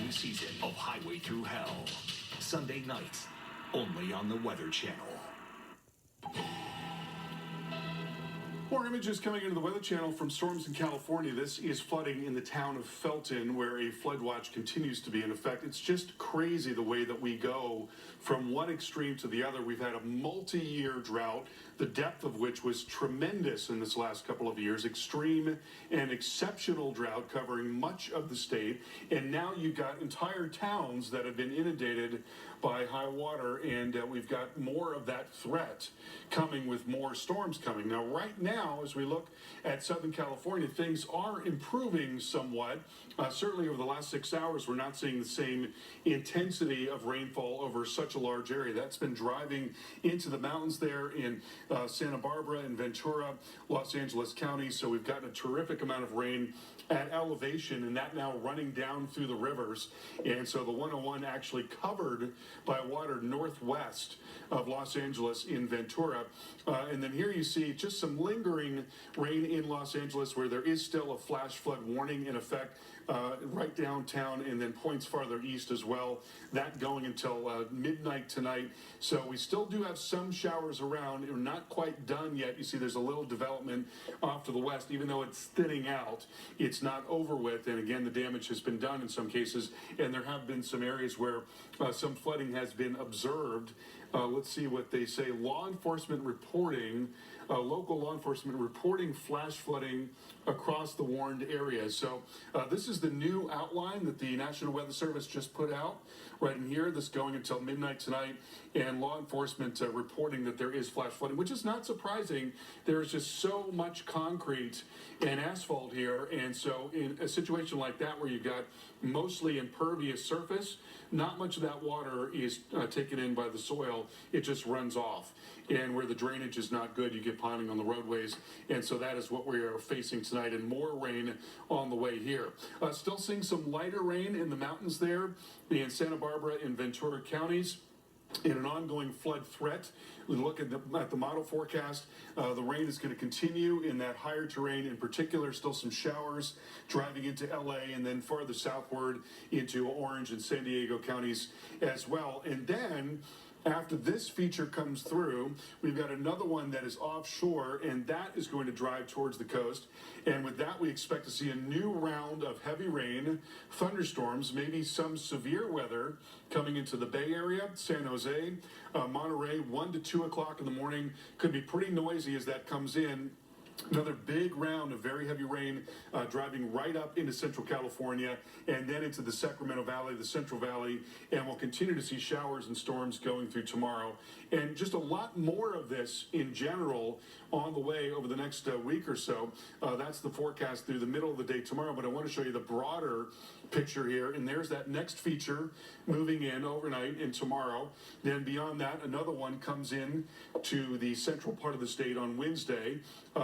new season of Highway Through Hell. Sunday nights, only on the Weather Channel. More images coming into the Weather Channel from storms in California. This is flooding in the town of Felton, where a flood watch continues to be in effect. It's just crazy the way that we go from one extreme to the other. We've had a multi-year drought, the depth of which was tremendous in this last couple of years. Extreme and exceptional drought covering much of the state. And now you've got entire towns that have been inundated by high water, and we've got more of that threat coming with more storms coming. Now, right now, as we look at Southern California, things are improving somewhat. Certainly over the last 6 hours, we're not seeing the same intensity of rainfall over such a large area. That's been driving into the mountains there in Santa Barbara and Ventura, Los Angeles County. So we've gotten a terrific amount of rain at elevation, and that now running down through the rivers. And so the 101 actually covered by water northwest of Los Angeles in Ventura. And then here you see just some lingering rain in Los Angeles, where there is still a flash flood warning in effect right downtown, and then points farther east as well. That going until midnight tonight. So we still do have some showers around. We're not quite done yet. You see there's a little development off to the west. Even though it's thinning out, it's not over with. And again, the damage has been done in some cases, and there have been some areas where some flooding has been observed. Let's see what they say. Law enforcement reporting, local law enforcement reporting flash flooding across the warned areas. So this is the new outline that the National Weather Service just put out right in here. This going until midnight tonight, and law enforcement reporting that there is flash flooding, which is not surprising. There is just so much concrete and asphalt here, and so in a situation like that where you've got mostly impervious surface, not much of that water is taken in by the soil. It just runs off. And where the drainage is not good, you get piling on the roadways. And so that is what we are facing tonight, and more rain on the way here. Still seeing some lighter rain in the mountains there in Santa Barbara and Ventura counties. In an ongoing flood threat, we look at the model forecast. The rain is going to continue in that higher terrain. In particular, still some showers driving into LA, and then farther southward into Orange and San Diego counties as well. And then after this feature comes through, we've got another one that is offshore, and that is going to drive towards the coast. And with that, we expect to see a new round of heavy rain, thunderstorms, maybe some severe weather coming into the Bay Area, San Jose, Monterey, 1 to 2 o'clock in the morning. Could be pretty noisy as that comes in. Another big round of very heavy rain driving right up into Central California and then into the Sacramento Valley, the Central Valley, and we'll continue to see showers and storms going through tomorrow. And just a lot more of this in general on the way over the next week or so. That's the forecast through the middle of the day tomorrow, but I want to show you the broader picture here, and there's that next feature moving in overnight and tomorrow. Then beyond that, another one comes in to the central part of the state on Wednesday.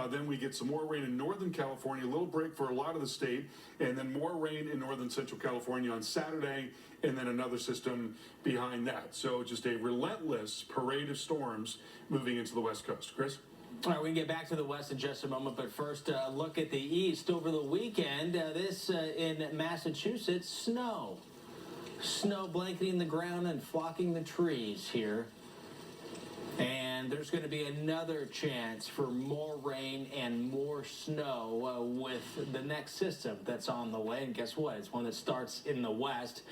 Then we get some more rain in Northern California, a little break for a lot of the state, and then more rain in Northern Central California on Saturday, and then another system behind that. So just a relentless parade of storms moving into the West Coast. Chris? All right, we can get back to the west in just a moment, but first, look at the east. Over the weekend, in Massachusetts, snow. Snow blanketing the ground and flocking the trees here. And there's going to be another chance for more rain and more snow with the next system that's on the way. And guess what? It's one that starts in the west.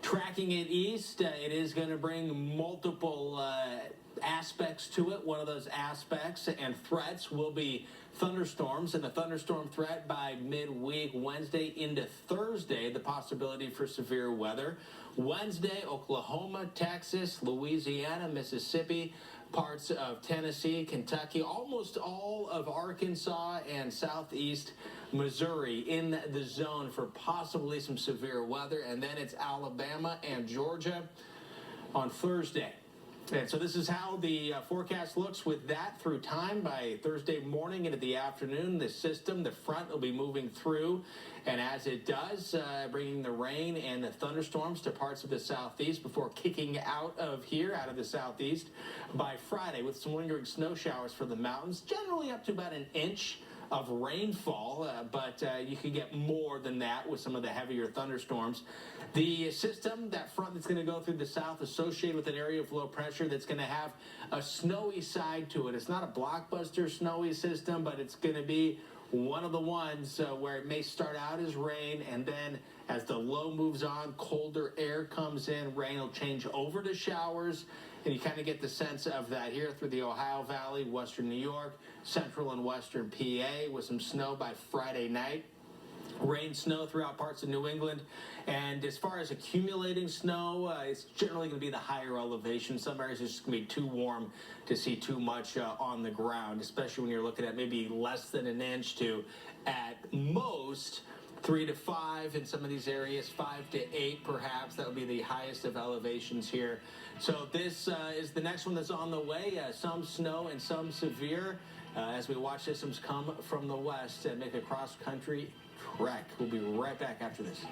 Tracking it east, it is going to bring multiple aspects to it. One of those aspects and threats will be thunderstorms, and the thunderstorm threat by midweek Wednesday into Thursday, the possibility for severe weather. Wednesday, Oklahoma, Texas, Louisiana, Mississippi, parts of Tennessee, Kentucky, almost all of Arkansas and southeast Missouri in the zone for possibly some severe weather. And then it's Alabama and Georgia on Thursday. And so this is how the forecast looks with that through time. By Thursday morning into the afternoon, the system, the front, will be moving through. And as it does, bringing the rain and the thunderstorms to parts of the southeast before kicking out of the southeast by Friday with some lingering snow showers for the mountains, generally up to about an inch of rainfall, but you could get more than that with some of the heavier thunderstorms. The system, that front that's going to go through the south, associated with an area of low pressure that's going to have a snowy side to it. It's not a blockbuster snowy system, but it's going to be one of the ones where it may start out as rain, and then as the low moves on, colder air comes in, rain will change over to showers, and you kind of get the sense of that here through the Ohio Valley, western New York, central and western PA, with some snow by Friday night. Rain, snow throughout parts of New England. And as far as accumulating snow, it's generally going to be the higher elevation. Some areas it's just going to be too warm to see too much on the ground, especially when you're looking at maybe less than an inch to, at most, 3 to 5 in some of these areas, 5 to 8 perhaps. That would be the highest of elevations here. So this is the next one that's on the way. Some snow and some severe as we watch systems come from the west and make a cross-country trek. We'll be right back after this.